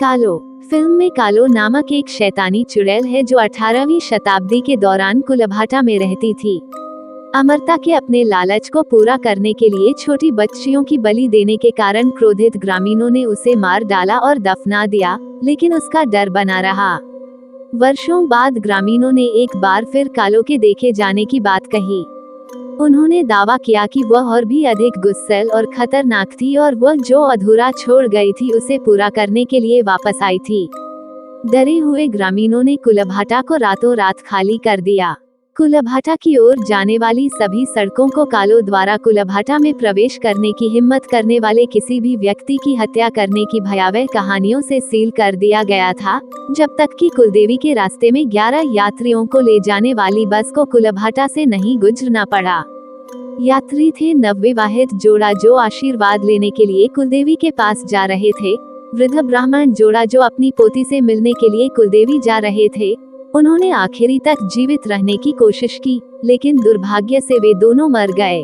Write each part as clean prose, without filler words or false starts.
कालो। फिल्म में कालो नामक एक शैतानी चुड़ैल है जो 18वीं शताब्दी के दौरान कुलभाटा में रहती थी। अमरता के अपने लालच को पूरा करने के लिए छोटी बच्चियों की बलि देने के कारण क्रोधित ग्रामीणों ने उसे मार डाला और दफना दिया, लेकिन उसका डर बना रहा। वर्षों बाद ग्रामीणों ने एक बार फिर कालो के देखे जाने की बात कही। उन्होंने दावा किया कि वह और भी अधिक गुस्सैल और खतरनाक थी और वह जो अधूरा छोड़ गई थी उसे पूरा करने के लिए वापस आई थी। डरे हुए ग्रामीणों ने कुलभाटा को रातों रात खाली कर दिया। कुलभाटा की ओर जाने वाली सभी सड़कों को कालो द्वारा कुलभाटा में प्रवेश करने की हिम्मत करने वाले किसी भी व्यक्ति की हत्या करने की भयावह कहानियों से सील कर दिया गया था, जब तक कि कुलदेवी के रास्ते में 11 यात्रियों को ले जाने वाली बस को कुलभाटा से नहीं गुजरना पड़ा। यात्री थे नवविवाहित जोड़ा जो आशीर्वाद लेने के लिए कुलदेवी के पास जा रहे थे, वृद्ध ब्राह्मण जोड़ा जो अपनी पोती से मिलने के लिए कुलदेवी जा रहे थे। उन्होंने आखिरी तक जीवित रहने की कोशिश की, लेकिन दुर्भाग्य से वे दोनों मर गए।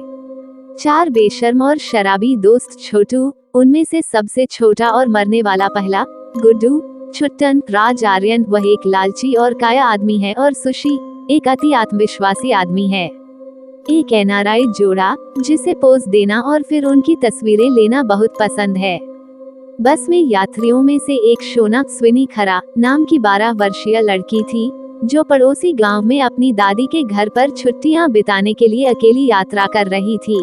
4 बेशर्म और शराबी दोस्त छोटू, उनमें से सबसे छोटा और मरने वाला पहला, गुड्डू, छुट्टन, राज आर्यन वह एक लालची और काया आदमी है और सुशी एक अति आत्मविश्वासी आदमी है। एक एनआरआई जोड़ा जिसे पोज देना और फिर उनकी तस्वीरें लेना बहुत पसंद है। बस में यात्रियों में से एक शोना स्विनी खरा नाम की 12 वर्षीय लड़की थी, जो पड़ोसी गांव में अपनी दादी के घर पर छुट्टियां बिताने के लिए अकेली यात्रा कर रही थी।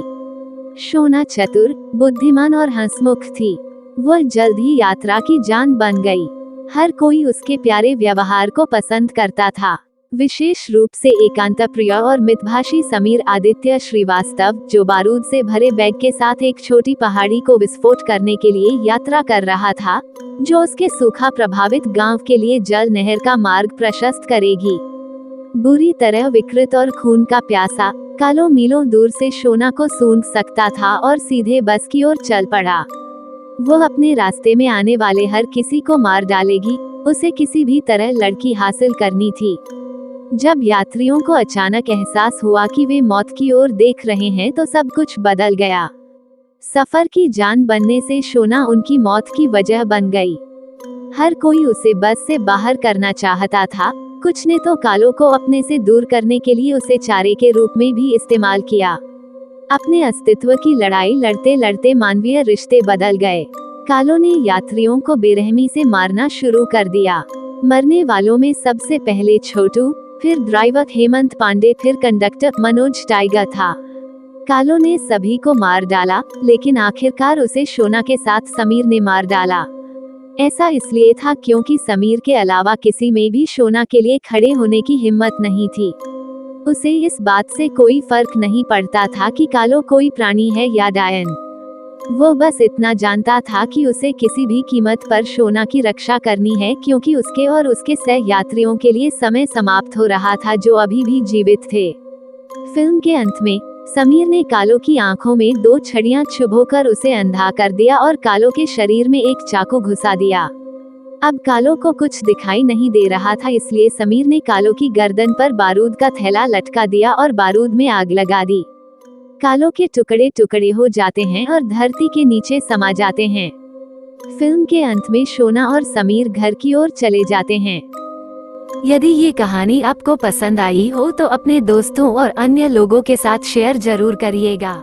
शोना चतुर, बुद्धिमान और हंसमुख थी। वह जल्द ही यात्रा की जान बन गई। हर कोई उसके प्यारे व्यवहार को पसंद करता था, विशेष रूप से एकांतप्रिय और मितभाषी समीर आदित्य श्रीवास्तव, जो बारूद से भरे बैग के साथ एक छोटी पहाड़ी को विस्फोट करने के लिए यात्रा कर रहा था, जो उसके सूखा प्रभावित गांव के लिए जल नहर का मार्ग प्रशस्त करेगी। बुरी तरह विकृत और खून का प्यासा, कालो मीलों दूर से शोना को सूंघ सकता था और सीधे बस की ओर चल पड़ा। वह अपने रास्ते में आने वाले हर किसी को मार डालेगी, उसे किसी भी तरह लड़की हासिल करनी थी। जब यात्रियों को अचानक एहसास हुआ कि वे मौत की ओर देख रहे हैं तो सब कुछ बदल गया। सफर की जान बनने से शोना उनकी मौत की वजह बन गई। हर कोई उसे बस से बाहर करना चाहता था, कुछ ने तो कालो को अपने से दूर करने के लिए उसे चारे के रूप में भी इस्तेमाल किया। अपने अस्तित्व की लड़ाई लड़ते लड़ते मानवीय रिश्ते बदल गए। कालो ने यात्रियों को बेरहमी से मारना शुरू कर दिया। मरने वालों में सबसे पहले छोटू, फिर ड्राइवर हेमंत पांडे, फिर कंडक्टर मनोज टाइगर था। कालो ने सभी को मार डाला, लेकिन आखिरकार उसे शोना के साथ समीर ने मार डाला। ऐसा इसलिए था क्योंकि समीर के अलावा किसी में भी शोना के लिए खड़े होने की हिम्मत नहीं थी। उसे इस बात से कोई फर्क नहीं पड़ता था कि कालो कोई प्राणी है या डायन। वो बस इतना जानता था कि उसे किसी भी कीमत पर शोना की रक्षा करनी है, क्योंकि उसके और उसके सह यात्रियों के लिए समय समाप्त हो रहा था जो अभी भी जीवित थे। फिल्म के अंत में समीर ने कालो की आंखों में 2 छड़ियां चुभोकर उसे अंधा कर दिया और कालो के शरीर में एक चाकू घुसा दिया। अब कालो को कुछ दिखाई नहीं दे रहा था, इसलिए समीर ने कालो की गर्दन पर बारूद का थैला लटका दिया और बारूद में आग लगा दी। कालो के टुकड़े टुकड़े हो जाते हैं और धरती के नीचे समा जाते हैं। फिल्म के अंत में शोना और समीर घर की ओर चले जाते हैं। यदि ये कहानी आपको पसंद आई हो तो अपने दोस्तों और अन्य लोगों के साथ शेयर जरूर करिएगा।